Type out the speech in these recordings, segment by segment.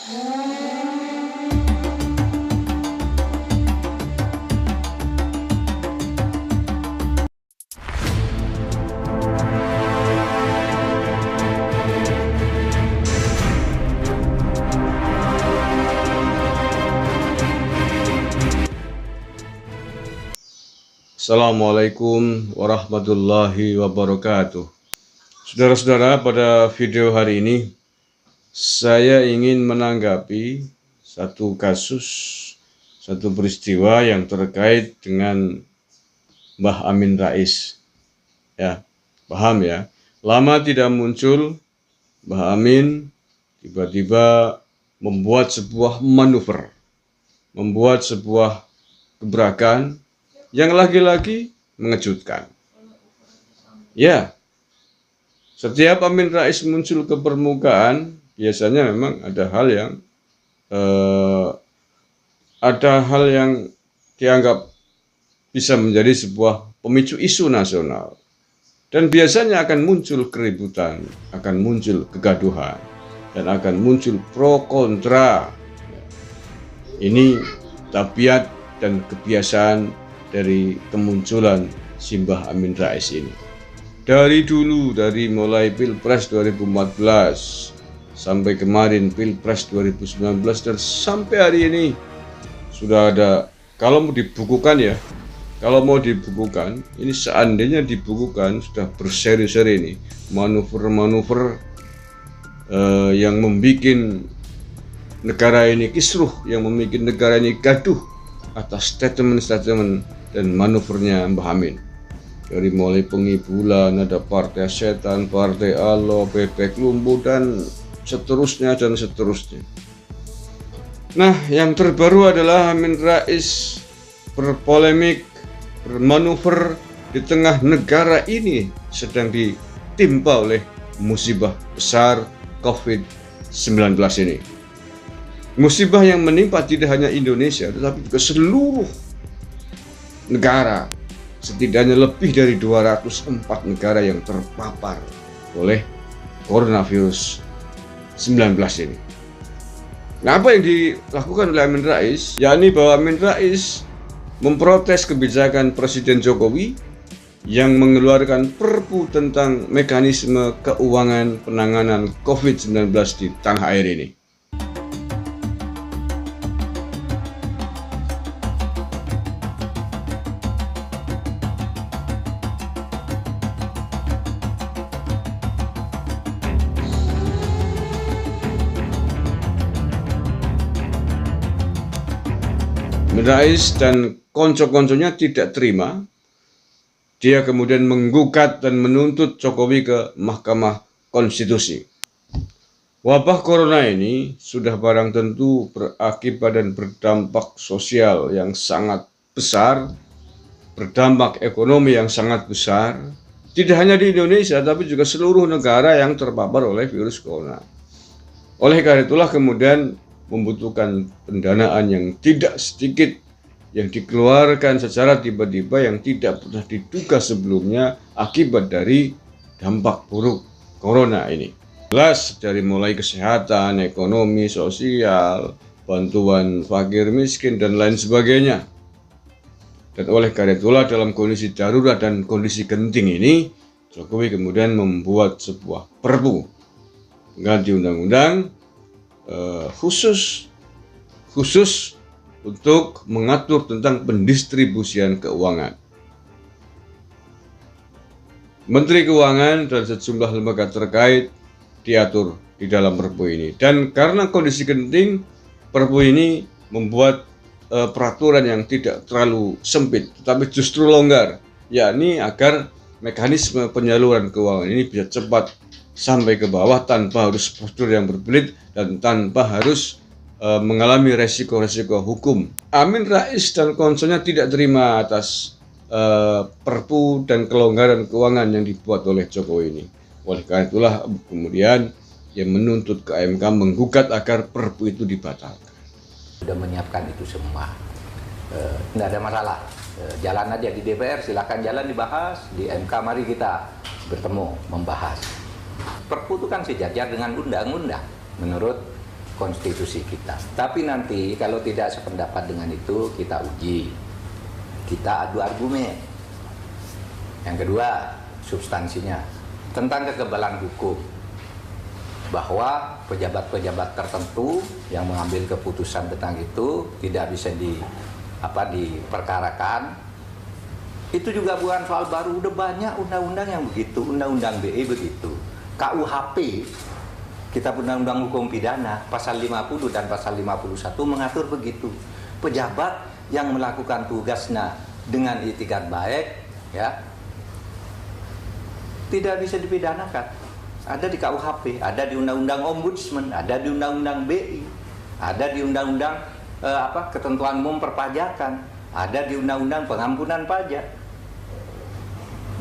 Assalamualaikum warahmatullahi wabarakatuh. Saudara-saudara, pada video hari ini saya ingin menanggapi satu kasus, satu peristiwa yang terkait dengan Mbah Amin Rais. Ya, paham ya? Lama tidak muncul, Mbah Amin tiba-tiba membuat sebuah manuver, membuat sebuah gebrakan yang lagi-lagi mengejutkan. Ya, setiap Amin Rais muncul ke permukaan, biasanya memang ada hal yang dianggap bisa menjadi sebuah pemicu isu nasional. Dan biasanya akan muncul keributan, akan muncul kegaduhan, dan akan muncul pro kontra. Ini tabiat dan kebiasaan dari kemunculan Mbah Amin Rais ini. Dari dulu, dari mulai Pilpres 2014 sampai kemarin Pilpres 2019 dan sampai hari ini sudah ada, kalau mau dibukukan ya, ini seandainya dibukukan sudah berseri-seri ini manuver-manuver yang membuat negara ini kisruh, yang membuat negara ini gaduh atas statement-statement dan manuvernya Mbah Amin. Dari mulai pengibulan, ada partai setan, partai Allah, bebek lumpuh, dan seterusnya. Nah, yang terbaru adalah Amin Rais berpolemik, bermanuver di tengah negara ini sedang ditimpa oleh musibah besar COVID-19 ini. Musibah yang menimpa tidak hanya Indonesia, tetapi juga seluruh negara. Setidaknya lebih dari 204 negara yang terpapar oleh coronavirus 19 ini. Nah, apa yang dilakukan oleh Amin Rais? Yakni bahwa Amin Rais memprotes kebijakan Presiden Jokowi yang mengeluarkan Perpu tentang mekanisme keuangan penanganan COVID-19 di tanah air ini. Amin Rais dan konco-konconya tidak terima. Dia kemudian menggugat dan menuntut Jokowi ke Mahkamah Konstitusi. Wabah corona ini sudah barang tentu berakibat dan berdampak sosial yang sangat besar, berdampak ekonomi yang sangat besar, tidak hanya di Indonesia tapi juga seluruh negara yang terpapar oleh virus corona. Oleh karena itulah kemudian membutuhkan pendanaan yang tidak sedikit yang dikeluarkan secara tiba-tiba yang tidak pernah diduga sebelumnya akibat dari dampak buruk corona ini. Jelas dari mulai kesehatan, ekonomi, sosial, bantuan fakir miskin dan lain sebagainya. Dan oleh karena itulah dalam kondisi darurat dan kondisi genting ini, Jokowi kemudian membuat sebuah perpu ganti undang-undang khusus untuk mengatur tentang pendistribusian keuangan. Menteri Keuangan dan sejumlah lembaga terkait diatur di dalam perpu ini. Dan karena kondisi genting, perpu ini membuat peraturan yang tidak terlalu sempit, tetapi justru longgar, yakni agar mekanisme penyaluran keuangan ini bisa cepat sampai ke bawah tanpa harus prosedur yang berbelit dan tanpa harus mengalami resiko-resiko hukum. Amin Rais dan konselnya tidak terima atas perpu dan kelonggaran keuangan yang dibuat oleh Jokowi ini. Oleh karena itulah kemudian ia menuntut ke MK menggugat agar perpu itu dibatalkan. Sudah menyiapkan itu semua, tidak ada masalah. Jalan aja di DPR, silakan jalan dibahas, di MK mari kita bertemu membahas. Perpu itu kan sejajar dengan undang-undang menurut konstitusi kita. Tapi nanti kalau tidak sependapat dengan itu, kita uji, kita adu argumen. Yang kedua, substansinya tentang kekebalan hukum, bahwa pejabat-pejabat tertentu yang mengambil keputusan tentang itu tidak bisa diperkarakan. Itu juga bukan soal baru, udah banyak undang-undang yang begitu, undang-undang BE begitu, KUHP, Kitab Undang-Undang Hukum Pidana, pasal 50 dan pasal 51 mengatur begitu. Pejabat yang melakukan tugasnya dengan itikat baik, ya, tidak bisa dipidanakan. Ada di KUHP, ada di Undang-Undang Ombudsman, ada di Undang-Undang BI, ada di Undang-Undang Ketentuan Umum Perpajakan, ada di Undang-Undang Pengampunan Pajak.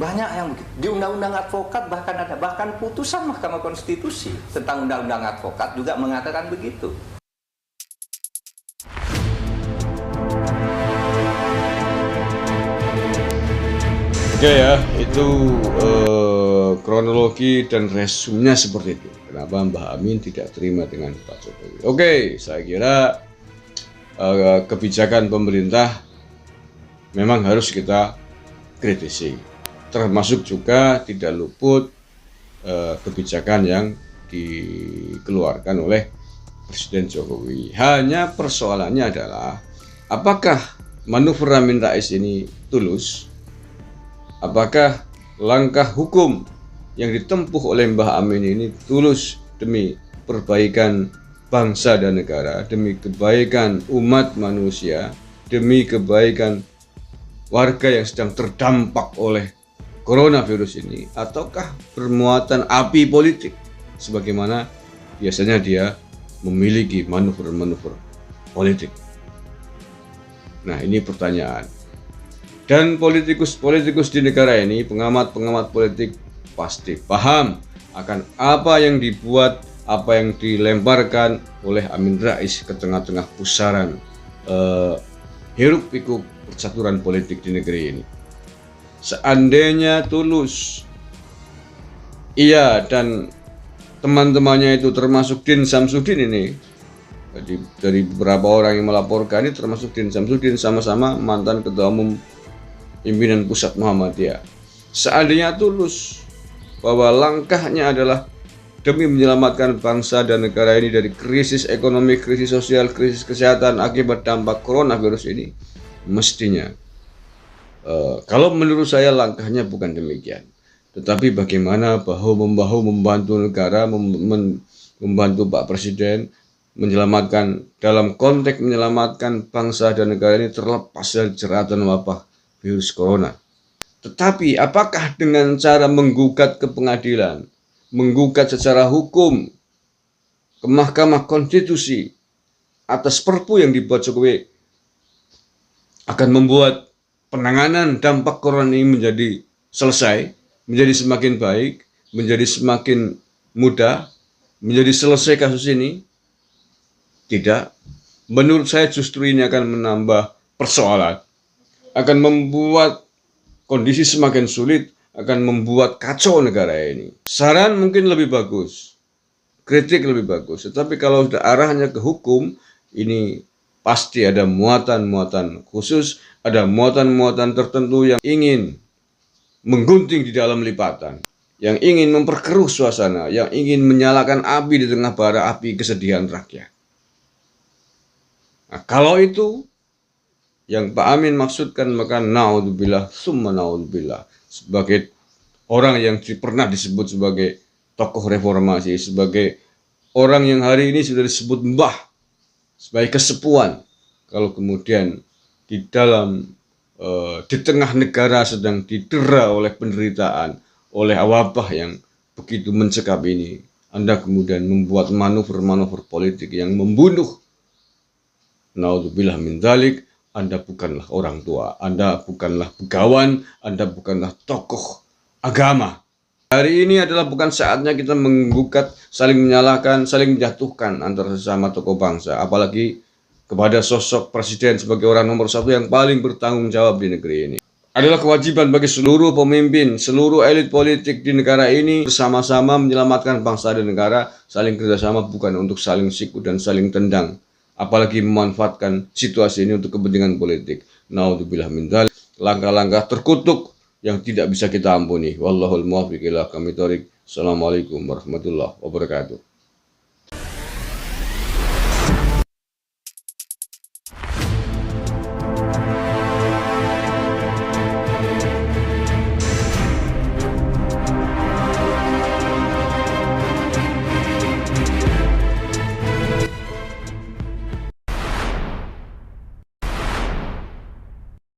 Banyak yang begitu. Di Undang-Undang Advokat bahkan ada, bahkan putusan Mahkamah Konstitusi tentang Undang-Undang Advokat juga mengatakan begitu. Oke ya, itu kronologi dan resumnya seperti itu. Kenapa Mbah Amin tidak terima dengan Pak Jokowi? Oke, saya kira kebijakan pemerintah memang harus kita kritisi. Termasuk juga tidak luput kebijakan yang dikeluarkan oleh Presiden Jokowi. Hanya persoalannya adalah apakah manuver Amin Rais ini tulus? Apakah langkah hukum yang ditempuh oleh Mbah Amin ini tulus demi perbaikan bangsa dan negara, demi kebaikan umat manusia, demi kebaikan warga yang sedang terdampak oleh coronavirus ini, ataukah bermuatan api politik sebagaimana biasanya dia memiliki manuver-manuver politik? Nah, ini pertanyaan. Dan politikus-politikus di negara ini, pengamat-pengamat politik pasti paham akan apa yang dibuat, apa yang dilemparkan oleh Amin Rais ke tengah-tengah pusaran hiruk-pikuk percaturan politik di negeri ini. Seandainya tulus, ia dan teman-temannya itu termasuk Din Samsudin ini, dari beberapa orang yang melaporkan ini termasuk Din Samsudin, sama-sama mantan ketua umum pimpinan pusat Muhammadiyah. Seandainya tulus bahwa langkahnya adalah demi menyelamatkan bangsa dan negara ini dari krisis ekonomi, krisis sosial, krisis kesehatan akibat dampak coronavirus ini, mestinya kalau menurut saya langkahnya bukan demikian, tetapi bagaimana bahu-membahu membantu negara, membantu Pak Presiden menyelamatkan, dalam konteks menyelamatkan bangsa dan negara ini terlepas dari jeratan wabah virus corona. Tetapi apakah dengan cara menggugat ke pengadilan, menggugat secara hukum ke Mahkamah Konstitusi atas perpu yang dibuat Jokowi akan membuat penanganan dampak corona ini menjadi selesai, menjadi semakin baik, menjadi semakin mudah, menjadi selesai kasus ini? Tidak. Menurut saya justru ini akan menambah persoalan, akan membuat kondisi semakin sulit, akan membuat kacau negara ini. Saran mungkin lebih bagus, kritik lebih bagus, tetapi kalau sudah arahnya ke hukum, ini pasti ada muatan-muatan khusus, ada muatan-muatan tertentu yang ingin menggunting di dalam lipatan, yang ingin memperkeruh suasana, yang ingin menyalakan api di tengah bara api kesedihan rakyat. Nah, kalau itu yang Pak Amin maksudkan, maka naudzubillah summa naudzubillah, sebagai orang yang pernah disebut sebagai tokoh reformasi, sebagai orang yang hari ini sudah disebut mbah, sebagai kesepuan, kalau kemudian di tengah negara sedang didera oleh penderitaan, oleh wabah yang begitu mencekam ini, Anda kemudian membuat manuver-manuver politik yang membunuh, naudzubillah min dzalik. Anda bukanlah orang tua, Anda bukanlah begawan, Anda bukanlah tokoh agama. Hari ini adalah bukan saatnya kita menggugat, saling menyalahkan, saling menjatuhkan antara sesama tokoh bangsa, apalagi kepada sosok presiden sebagai orang nomor satu yang paling bertanggung jawab di negeri ini. Adalah kewajiban bagi seluruh pemimpin, seluruh elit politik di negara ini bersama-sama menyelamatkan bangsa dan negara, saling kerjasama bukan untuk saling sikut dan saling tendang, apalagi memanfaatkan situasi ini untuk kepentingan politik. Naudzubillah min dzalik. Langkah-langkah terkutuk yang tidak bisa kita ampuni. Wallahul muwaffiq ila aqwamit thoriq. Assalamualaikum warahmatullahi wabarakatuh.